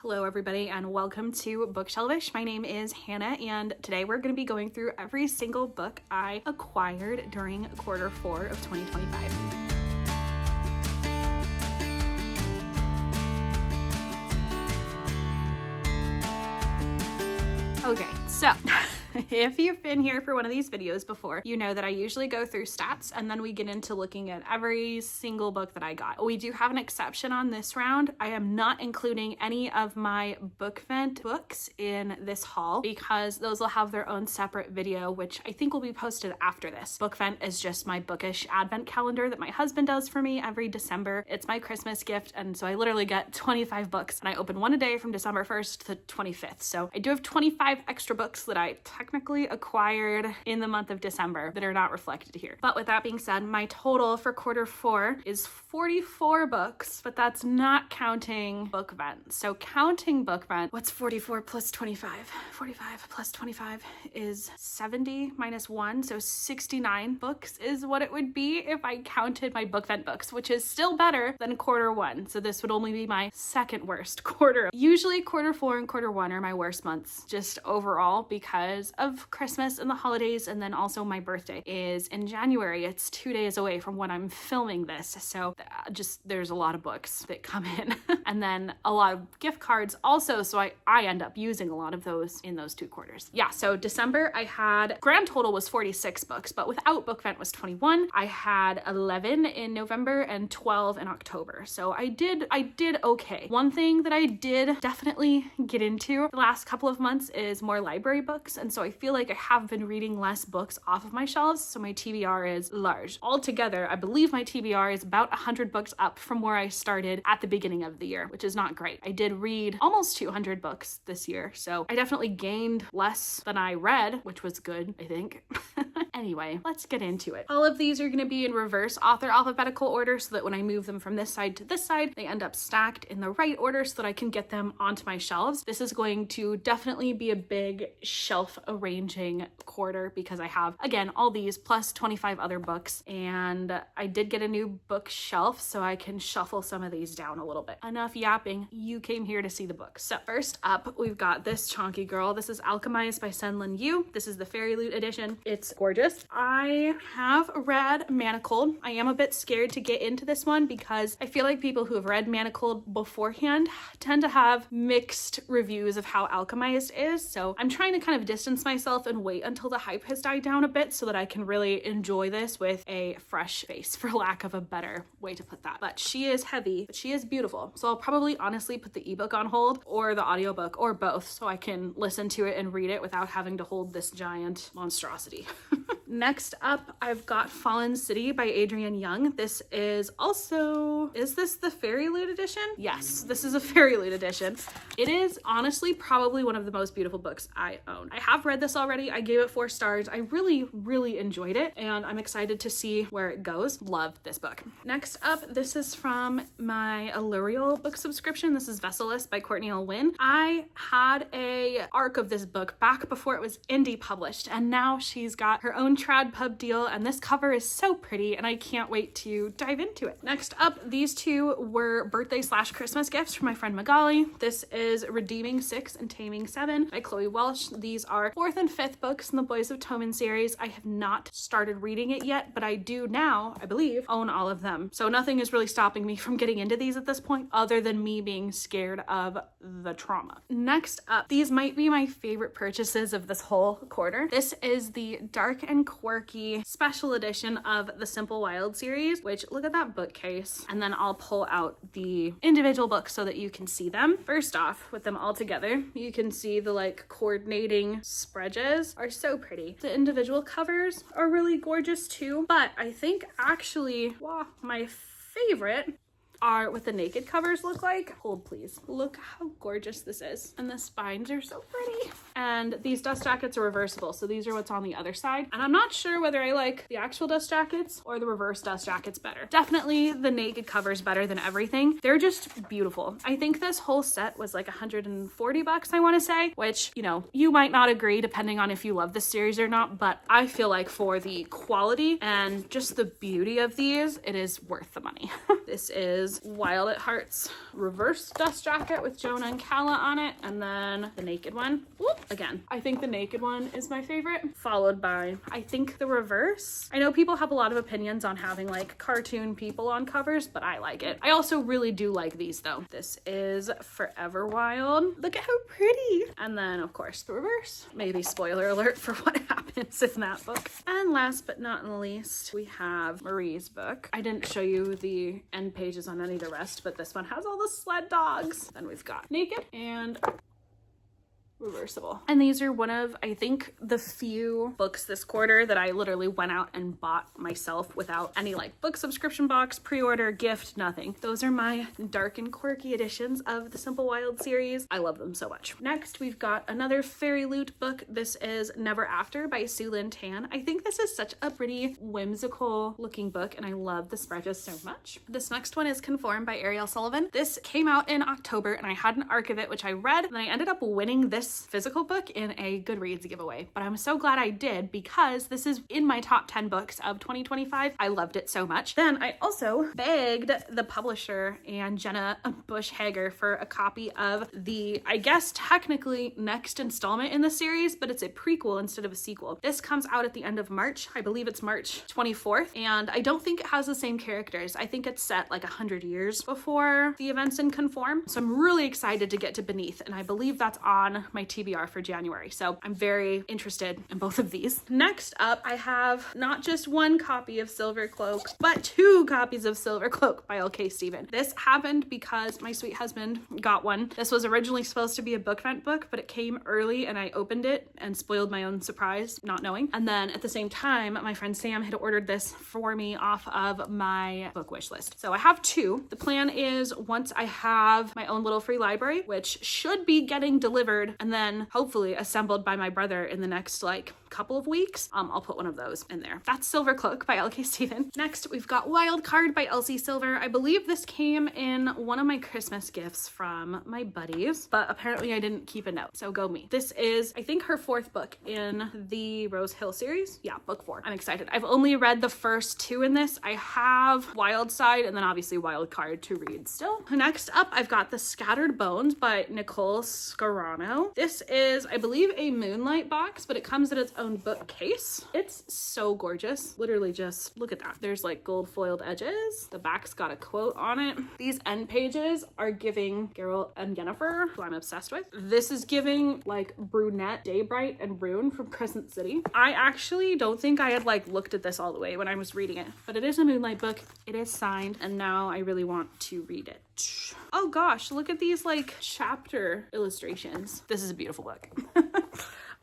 Hello everybody and welcome to Bookshelvish. My name is Hannah and today we're going to be going through every single book I acquired during quarter 4 of 2025. Okay, so if you've been here for one of these videos before, you know that I usually go through stats and then we get into looking at every single book that I got. We do have an exception on this round. I am not including any of my bookvent books in this haul because those will have their own separate video, which I think will be posted after this. Bookvent is just my bookish advent calendar that my husband does for me every December. It's my Christmas gift, and so I literally get 25 books and I open one a day from December 1st to the 25th. So I do have 25 extra books that I technically acquired in the month of December that are not reflected here. But with that being said, my total for quarter 4 is 44 books, but that's not counting bookvent. So counting bookvent, what's 44 plus 25? 45 plus 25 is 70 minus 1, so 69 books is what it would be if I counted my bookvent books, which is still better than quarter 1. So this would only be my second worst quarter. Usually quarter 4 and quarter 1 are my worst months, just overall, because of Christmas and the holidays, and then also my birthday is in January. It's 2 days away from when I'm filming this, so just there's a lot of books that come in and then a lot of gift cards also, so I end up using a lot of those in those 2 quarters. Yeah, so December I had grand total was 46 books, but without bookvent was 21. I had 11 in November and 12 in October, so I did okay. One thing that I did definitely get into the last couple of months is more library books, and so I feel like I have been reading less books off of my shelves, so my TBR is large. Altogether, I believe my TBR is about 100 books up from where I started at the beginning of the year, which is not great. I did read almost 200 books this year, so I definitely gained less than I read, which was good, I think. Anyway, let's get into it. All of these are going to be in reverse author alphabetical order so that when I move them from this side to this side, they end up stacked in the right order so that I can get them onto my shelves. This is going to definitely be a big shelf arranging quarter because I have, again, all these plus 25 other books, and I did get a new bookshelf so I can shuffle some of these down a little bit. Enough yapping, you came here to see the books. So first up, we've got this chonky girl. This is Alchemized by Senlin Yu. This is the Fairy Loot edition. It's gorgeous. I have read Manacled. I am a bit scared to get into this one because I feel like people who have read Manacled beforehand tend to have mixed reviews of how Alchemized is, so I'm trying to kind of distance myself and wait until the hype has died down a bit so that I can really enjoy this with a fresh face, for lack of a better way to put that. But she is heavy, but she is beautiful. So I'll probably honestly put the ebook on hold or the audiobook or both so I can listen to it and read it without having to hold this giant monstrosity. Next up, I've got Fallen City by Adrienne Young. This is also, is this the Fairy Loot edition? Yes, this is a Fairy Loot edition. It is honestly probably one of the most beautiful books I own. I have read this already. I gave it 4 stars. I really enjoyed it, and I'm excited to see where it goes. Love this book. Next up, this is from my Allurial book subscription. This is Vesselist by Courtney L. Wynn. I had a arc of this book back before it was indie published, and now she's got her own trad pub deal, and this cover is so pretty, and I can't wait to dive into it. Next up, these 2 were birthday/Christmas gifts from my friend Magali. This is Redeeming 6 and Taming 7 by Chloe Welsh. These are 4th and 5th books in the Boys of Toman series. I have not started reading it yet, but I do now, I believe, own all of them. So nothing is really stopping me from getting into these at this point, other than me being scared of the trauma. Next up, these might be my favorite purchases of this whole quarter. This is the Dark and Quirky special edition of the Simple Wild series, which, look at that bookcase. And then I'll pull out the individual books so that you can see them. First off, with them all together, you can see the coordinating spreads are so pretty. The individual covers are really gorgeous too, but I think actually, wow, my favorite are what the naked covers look like. Hold please. Look how gorgeous this is. And the spines are so pretty. And these dust jackets are reversible, so these are what's on the other side. And I'm not sure whether I like the actual dust jackets or the reverse dust jackets better. Definitely the naked covers better than everything. They're just beautiful. I think this whole set was like 140 bucks, I want to say, which, you know, you might not agree depending on if you love this series or not, but I feel like for the quality and just the beauty of these, it is worth the money. This is is Wild at Heart's reverse dust jacket with Jonah and Calla on it, and then the naked one. Whoop, again, I think the naked one is my favorite, followed by, I think, the reverse. I know people have a lot of opinions on having like cartoon people on covers, but I like it. I also really do like these though. This is Forever Wild. Look at how pretty. And then of course the reverse. Maybe spoiler alert for what happens in that book. And last but not least, we have Marie's book. I didn't show you the end pages on any of the rest, but this one has all the sled dogs. Then we've got naked and reversible. And these are one of, I think, the few books this quarter that I literally went out and bought myself without any like book subscription box, pre-order, gift, nothing. Those are my dark and quirky editions of the Simple Wild series. I love them so much. Next, we've got another Fairy Loot book. This is Never After by Sue Lynn Tan. I think this is such a pretty whimsical looking book and I love the spreads so much. This next one is Conform by Ariel Sullivan. This came out in October and I had an arc of it, which I read, and I ended up winning this physical book in a Goodreads giveaway, but I'm so glad I did because this is in my top 10 books of 2025. I loved it so much. Then I also begged the publisher and Jenna Bush Hager for a copy of the, I guess technically next installment in the series, but it's a prequel instead of a sequel. This comes out at the end of March. I believe it's March 24th, and I don't think it has the same characters. I think it's set like 100 years before the events in Conform. So I'm really excited to get to Beneath, and I believe that's on my TBR for January. So I'm very interested in both of these. Next up, I have not just one copy of Silver Cloak, but 2 copies of Silver Cloak by L.K. Stephen. This happened because my sweet husband got one. This was originally supposed to be a bookvent book, but it came early and I opened it and spoiled my own surprise, not knowing. And then at the same time, my friend Sam had ordered this for me off of my book wish list. So I have 2. The plan is once I have my own little free library, which should be getting delivered and then hopefully assembled by my brother in the next like couple of weeks, I'll put one of those in there. That's Silver Cloak by L.K. Stephen. Next, we've got Wild Card by Elsie Silver. I believe this came in one of my Christmas gifts from my buddies, but apparently I didn't keep a note, so go me. This is, I think, her 4th book in the Rose Hill series. Yeah, book 4. I'm excited. I've only read the first 2 in this. I have Wild Side and then obviously Wild Card to read still. Next up, I've got The Scattered Bones by Nicole Scarano. This is, I believe, a Moonlight box, but it comes in its own bookcase. It's so gorgeous. Literally just look at that. There's like gold foiled edges. The back's got a quote on it. These end pages are giving Geralt and Yennefer, who I'm obsessed with. This is giving like brunette Daybright and Rune from Crescent City. I actually don't think I had like looked at this all the way when I was reading it, but it is a Moonlight book. It is signed, and now I really want to read it. Oh gosh, look at these like chapter illustrations. This is a beautiful book.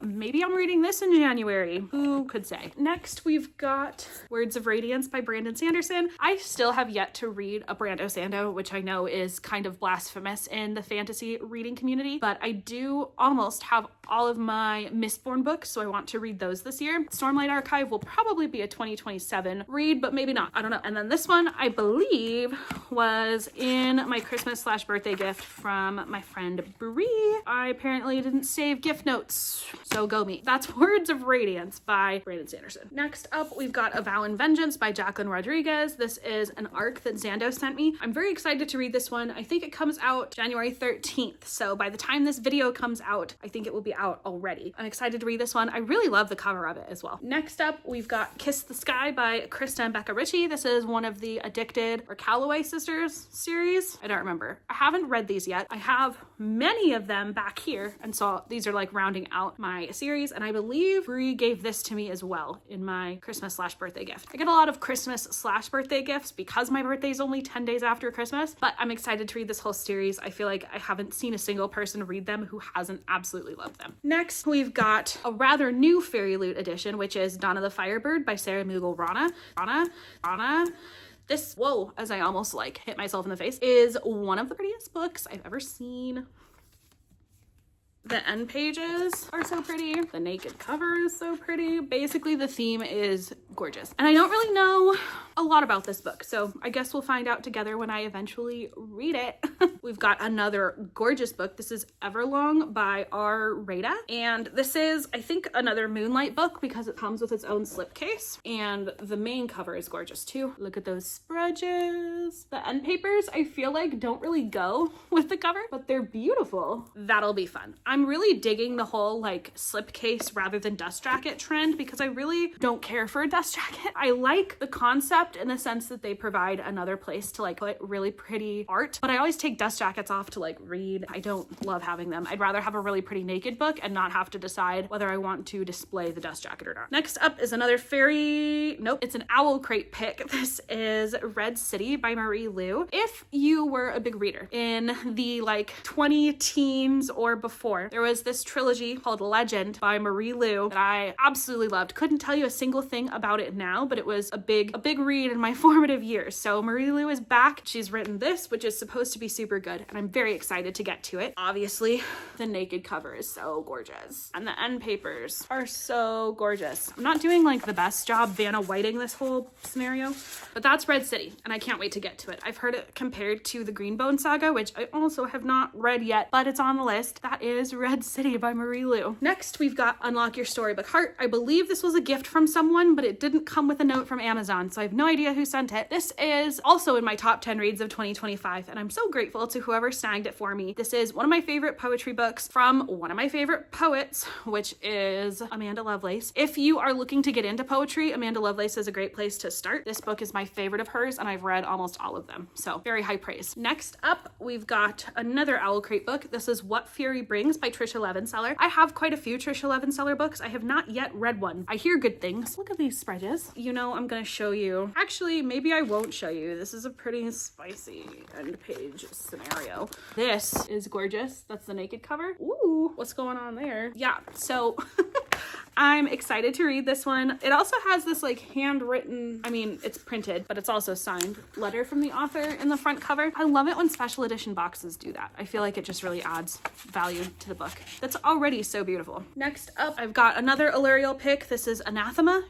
Maybe I'm reading this in January. Who could say? Next, we've got Words of Radiance by Brandon Sanderson. I still have yet to read a Brando Sando, which I know is kind of blasphemous in the fantasy reading community, but I do almost have all of my Mistborn books, so I want to read those this year. Stormlight Archive will probably be a 2027 read, but maybe not. I don't know. And then this one, I believe, was in my Christmas/birthday gift from my friend Brie. I apparently didn't save gift notes, so go me. That's Words of Radiance by Brandon Sanderson. Next up, we've got A Vow in Vengeance by Jacqueline Rodriguez. This is an arc that Xando sent me. I'm very excited to read this one. I think it comes out January 13th, so by the time this video comes out, I think it will be out already. I'm excited to read this one. I really love the cover of it as well. Next up, we've got Kiss the Sky by Krista and Becca Ritchie. This is one of the Addicted or Calloway Sisters series. I don't remember. I haven't read these yet. I have many of them back here, and so these are like rounding out my series, and I believe Brie gave this to me as well in my Christmas/birthday gift. I get a lot of Christmas/birthday gifts because my birthday is only 10 days after Christmas, but I'm excited to read this whole series. I feel like I haven't seen a single person read them who hasn't absolutely loved them. Next, we've got a rather new Fairy Loot edition, which is Donna the Firebird by Sarah Mughal Rana. This, whoa, as I almost like hit myself in the face, is one of the prettiest books I've ever seen. The end pages are so pretty. The naked cover is so pretty. Basically, the theme is gorgeous. And I don't really know a lot about this book, so I guess we'll find out together when I eventually read it. We've got another gorgeous book. This is Everlong by R. Rada. And this is, I think, another Moonlight book because it comes with its own slipcase. And the main cover is gorgeous too. Look at those spreads. The end papers, I feel like, don't really go with the cover, but they're beautiful. That'll be fun. I'm really digging the whole like slipcase rather than dust jacket trend because I really don't care for a dust jacket. I like the concept in the sense that they provide another place to like put really pretty art, but I always take dust jackets off to like read. I don't love having them. I'd rather have a really pretty naked book and not have to decide whether I want to display the dust jacket or not. Next up is another it's an owl crate pick. This is Red City by Marie Lu. If you were a big reader in the like 20 teens or before, there was this trilogy called Legend by Marie Lu that I absolutely loved. Couldn't tell you a single thing about it now, but it was a big read in my formative years. So Marie Lu is back. She's written this, which is supposed to be super good, and I'm very excited to get to it. Obviously, the naked cover is so gorgeous, and the end papers are so gorgeous. I'm not doing like the best job Vanna Whiting this whole scenario, but that's Red City, and I can't wait to get to it. I've heard it compared to the Greenbone Saga, which I also have not read yet, but it's on the list. That is Red City by Marie Lu. Next, we've got Unlock Your Storybook Heart. I believe this was a gift from someone, but it didn't come with a note from Amazon, so I have no idea who sent it. This is also in my top 10 reads of 2025, and I'm so grateful to whoever snagged it for me. This is one of my favorite poetry books from one of my favorite poets, which is Amanda Lovelace. If you are looking to get into poetry, Amanda Lovelace is a great place to start. This book is my favorite of hers, and I've read almost all of them, so very high praise. Next up, we've got another Owl Crate book. This is What Fury Brings by Trisha Levenseller. I have quite a few Trisha Levenseller books. I have not yet read one. I hear good things. Look at these spreads. You know, I'm gonna show you. Actually, maybe I won't show you. This is a pretty spicy end page scenario. This is gorgeous. That's the naked cover. Ooh, what's going on there? Yeah, so I'm excited to read this one. It also has this like handwritten, I mean, it's printed, but it's also signed letter from the author in the front cover. I love it when special edition boxes do that. I feel like it just really adds value to the book. That's already so beautiful. Next up, I've got another Illyrial pick. This is Anathema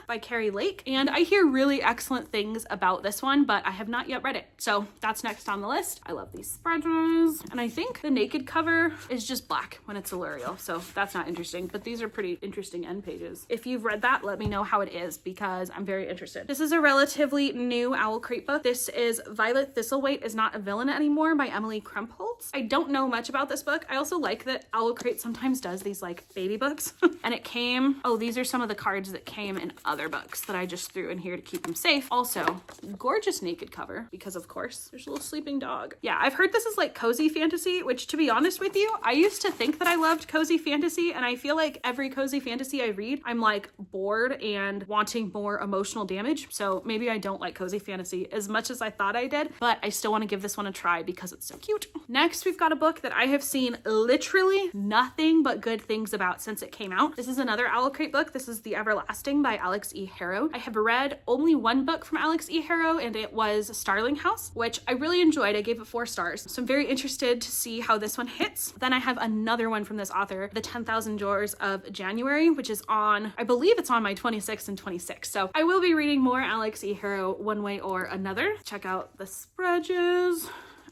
by Carrie Lake. And I hear really excellent things about this one, but I have not yet read it. So that's next on the list. I love these spreads. And I think the naked cover is just black when it's Illyrial. So that's not interesting, but these are pretty interesting end pages. If you've read that, let me know how it is because I'm very interested. This is a relatively new Owl Crate book. This is Violet Thistlethwaite is Not a Villain Anymore by Emily Krempholtz. I don't know much about this book. I also like that Owl Crate sometimes does these like baby books. And it came, oh, these are some of the cards that came in other books that I just threw in here to keep them safe. Also, gorgeous naked cover because of course there's a little sleeping dog. Yeah, I've heard this is like cozy fantasy, which to be honest with you, I used to think that I loved cozy fantasy, and I feel like every cozy fantasy I read, I'm like bored and wanting more emotional damage. So maybe I don't like cozy fantasy as much as I thought I did, but I still want to give this one a try because it's so cute. Next, we've got a book that I have seen literally nothing but good things about since it came out. This is another Owl Crate book. This is The Everlasting by Alex E. Harrow. I have read only one book from Alex E. Harrow, and it was Starling House, which I really enjoyed. I gave it 4 stars. So I'm very interested to see how this one hits. Then I have another one from this author, The 10,000 Drawers of January, which is on, I believe it's on my 26th and 26th. So I will be reading more Alex E. Harrow one way or another. Check out the spreads.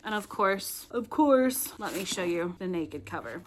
And of course, let me show you the naked cover.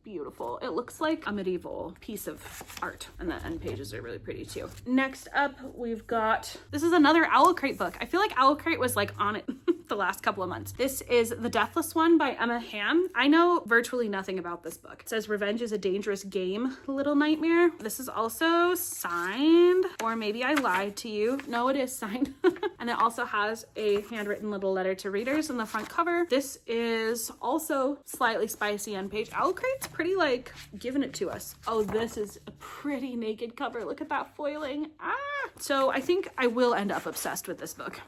Beautiful. It looks like a medieval piece of art, and the end pages are really pretty too. Next up, we've got, this is another Owl Crate book. I feel like Owl Crate was like on it the last couple of months. This is The Deathless One by Emma Hamm. I know virtually nothing about this book. It says revenge is a dangerous game, little nightmare. This is also signed, or maybe I lied to you. No, it is signed. And it also has a handwritten little letter to readers in the front cover. This is also slightly spicy end page. Owl Crate's pretty like giving it to us. Oh, this is a pretty naked cover. Look at that foiling. Ah! So I think I will end up obsessed with this book.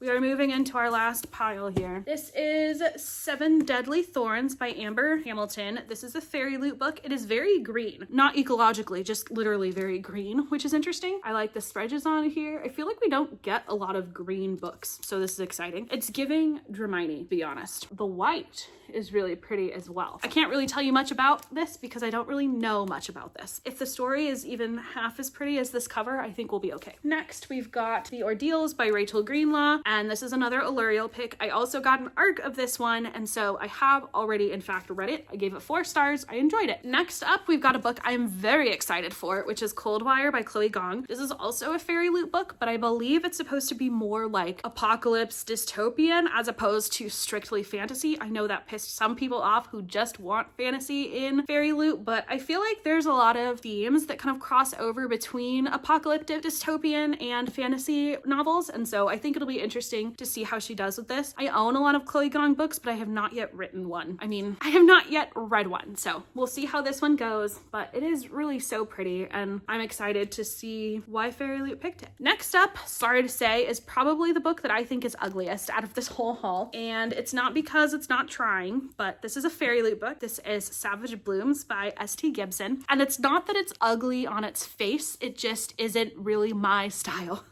We are moving into our last pile here. This is Seven Deadly Thorns by Amber Hamilton. This is a fairy loot book. It is very green, not ecologically, just literally very green, which is interesting. I like the spreads on here. I feel like we don't get a lot of green books, so this is exciting. It's giving Dramini, to be honest. The white is really pretty as well. I can't really tell you much about this because I don't really know much about this. If the story is even half as pretty as this cover, I think we'll be okay. Next, we've got The Ordeals by Rachel Greenlaw, and this is another Alurial pick. I also got an ARC of this one, and so I have already, in fact, read it. I gave it 4 stars. I enjoyed it. Next up, we've got a book I'm very excited for, which is Coldwire by Chloe Gong. This is also a fairy loot book, but I believe it's supposed to be more like apocalypse dystopian as opposed to strictly fantasy. I know that pissed some people off who just want fantasy in fairy loot, but I feel like there's a lot of themes that kind of cross over between apocalyptic dystopian and fantasy novels, and so I think it'll be interesting to see how she does with this. I own a lot of Chloe Gong books, but I have not yet written one. I mean, I have not yet read one, so we'll see how this one goes, but it is really so pretty, and I'm excited to see why Fairy Loot picked it. Next up, sorry to say, is probably the book that I think is ugliest out of this whole haul, and it's not because it's not trying, but this is a Fairy Loot book. This is Savage Blooms by S.T. Gibson, and it's not that it's ugly on its face, it just isn't really my style.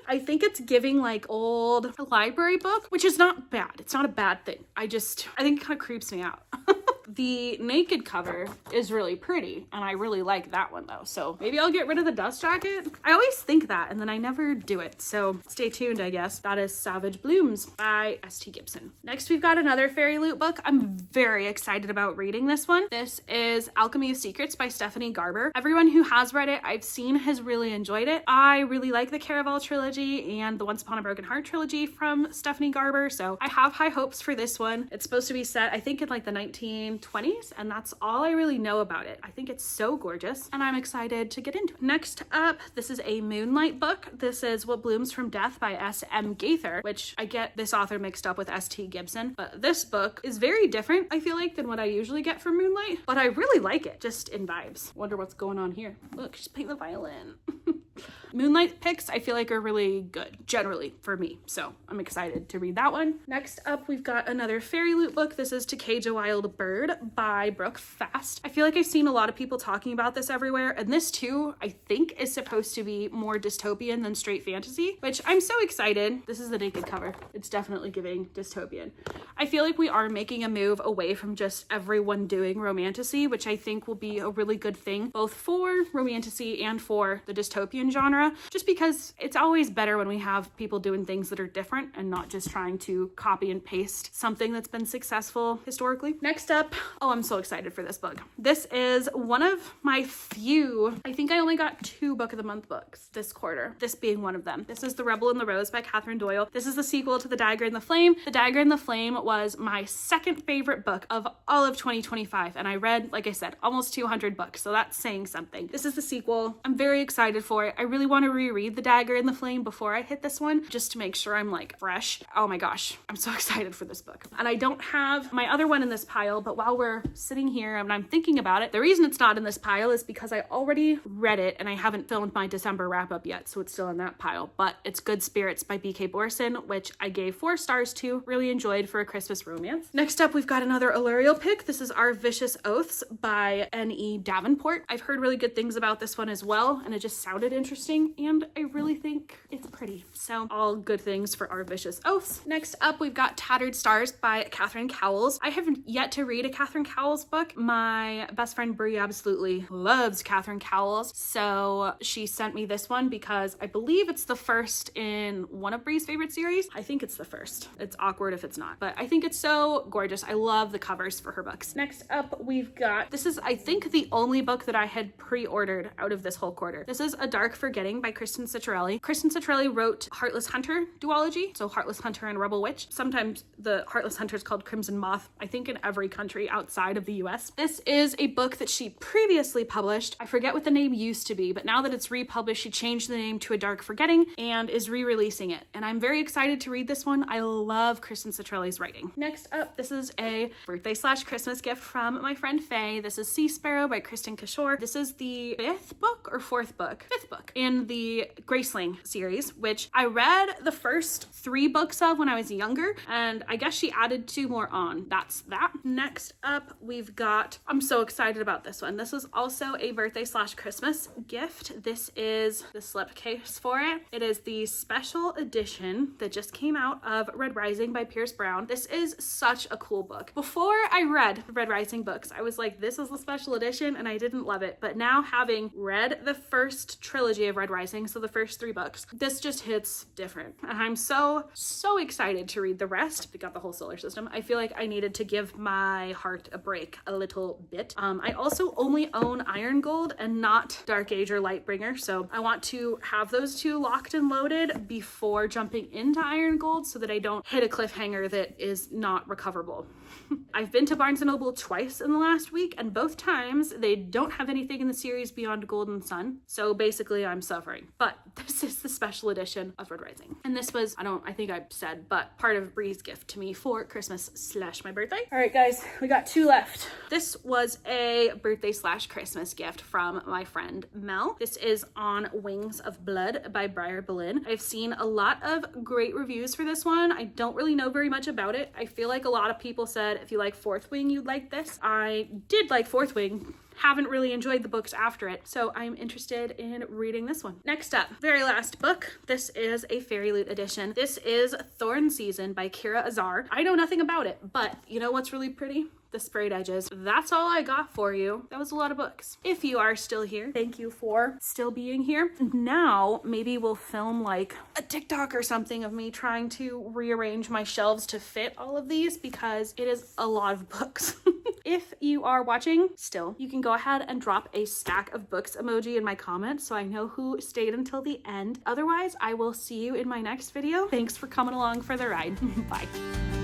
I think it's giving like old library book, which is not bad. It's not a bad thing. I think it kind of creeps me out. The naked cover is really pretty, and I really like that one though, so maybe I'll get rid of the dust jacket. I always think that, and then I never do it, so stay tuned, I guess. That is Savage Blooms by S.T. Gibson. Next, we've got another fairy loot book. I'm very excited about reading this one. This is Alchemy of Secrets by Stephanie Garber. Everyone who has read it, I've seen, has really enjoyed it. I really like the Caraval trilogy and the Once Upon a Broken Heart trilogy from Stephanie Garber, so I have high hopes for this one. It's supposed to be set, I think, in like the 1920s, and that's all I really know about it. I think it's so gorgeous, and I'm excited to get into it. Next up, this is a Moonlight book. This is What Blooms from Death by S.M. Gaither, which I get this author mixed up with S.T. Gibson, but this book is very different, I feel like, than what I usually get from Moonlight, but I really like it, just in vibes. Wonder what's going on here. Look, she's playing the violin. Moonlight picks, I feel like, are really good, generally, for me, so I'm excited to read that one. Next up, we've got another fairy loot book. This is To Cage a Wild Bird by Brooke Fast. I feel like I've seen a lot of people talking about this everywhere, and this too, I think, is supposed to be more dystopian than straight fantasy, which I'm so excited. This is the naked cover. It's definitely giving dystopian. I feel like we are making a move away from just everyone doing romantasy, which I think will be a really good thing, both for romantasy and for the dystopian genre, just because it's always better when we have people doing things that are different and not just trying to copy and paste something that's been successful historically. Next up, oh, I'm so excited for this book. This is one of my few, I think I only got 2 Book of the Month books this quarter, this being one of them. This is The Rebel and the Rose by Catherine Doyle. This is the sequel to The Dagger and the Flame. The Dagger and the Flame was my second favorite book of all of 2025, and I read, like I said, almost 200 books, so that's saying something. This is the sequel. I'm very excited for it. I really want to reread The Dagger and the Flame before I hit this one, just to make sure I'm like fresh. Oh my gosh, I'm so excited for this book. And I don't have my other one in this pile, but while we're sitting here and I'm thinking about it, the reason it's not in this pile is because I already read it and I haven't filmed my December wrap up yet, so it's still in that pile. But it's Good Spirits by B.K. Borson, which I gave 4 stars to, really enjoyed for a Christmas romance. Next up, we've got another Alurial pick. This is Our Vicious Oaths by N.E. Davenport. I've heard really good things about this one as well, and it just sounded interesting, and I really think it's pretty. So all good things for Our Vicious Oaths. Next up, we've got Tattered Stars by Catherine Cowles. I have yet to read a Catherine Cowles book. My best friend Brie absolutely loves Catherine Cowles, so she sent me this one because I believe it's the first in one of Brie's favorite series. I think it's the first. It's awkward if it's not, but I think it's so gorgeous. I love the covers for her books. Next up, we've got, this is, I think, the only book that I had pre-ordered out of this whole quarter. This is A Dark Forgetting by Kristen Ciccarelli. Kristen Ciccarelli wrote Heartless Hunter duology, so Heartless Hunter and Rebel Witch. Sometimes the Heartless Hunter is called Crimson Moth, I think in every country outside of the US. This is a book that she previously published. I forget what the name used to be, but now that it's republished, she changed the name to A Dark Forgetting and is re-releasing it. And I'm very excited to read this one. I love Kristen Ciccarelli's writing. Next up, this is a birthday/Christmas gift from my friend Faye. This is Sea Sparrow by Kristen Kishore. This is the 5th book or 4th book? 5th book. book in the Graceling series, which I read the first 3 books of when I was younger, and I guess she added 2 more on. That's that. Next up, we've got, I'm so excited about this one. This was also a birthday / Christmas gift. This is the slipcase for it. It is the special edition that just came out of Red Rising by Pierce Brown. This is such a cool book. Before I read the Red Rising books, I was like, this is the special edition, and I didn't love it. But now, having read the first trilogy of Red Rising, so the first 3 books, this just hits different. And I'm so excited to read the rest. We got the whole solar system. I feel like I needed to give my heart a break a little bit. I also only own Iron Gold and not Dark Age or Lightbringer, so I want to have those 2 locked and loaded before jumping into Iron Gold so that I don't hit a cliffhanger that is not recoverable. I've been to Barnes & Noble twice in the last week, and both times they don't have anything in the series beyond Golden Sun, so basically I'm suffering. But this is the special edition of Red Rising. And this was, I think I said, but part of Bree's gift to me for Christmas / my birthday. All right, guys, we got 2 left. This was a birthday / Christmas gift from my friend Mel. This is On Wings of Blood by Briar Boleyn. I've seen a lot of great reviews for this one. I don't really know very much about it. I feel like a lot of people said if you like Fourth Wing, you'd like this. I did like Fourth Wing. Haven't really enjoyed the books after it, so I'm interested in reading this one. Next up, very last book. This is a Fairy Loot edition. This is Thorn Season by Kira Azar. I know nothing about it, but you know what's really pretty? The sprayed edges. That's all I got for you. That was a lot of books. If you are still here, thank you for still being here. Now, maybe we'll film like a TikTok or something of me trying to rearrange my shelves to fit all of these because it is a lot of books. If you are watching still, you can go ahead and drop a stack of books emoji in my comments so I know who stayed until the end. Otherwise, I will see you in my next video. Thanks for coming along for the ride. Bye.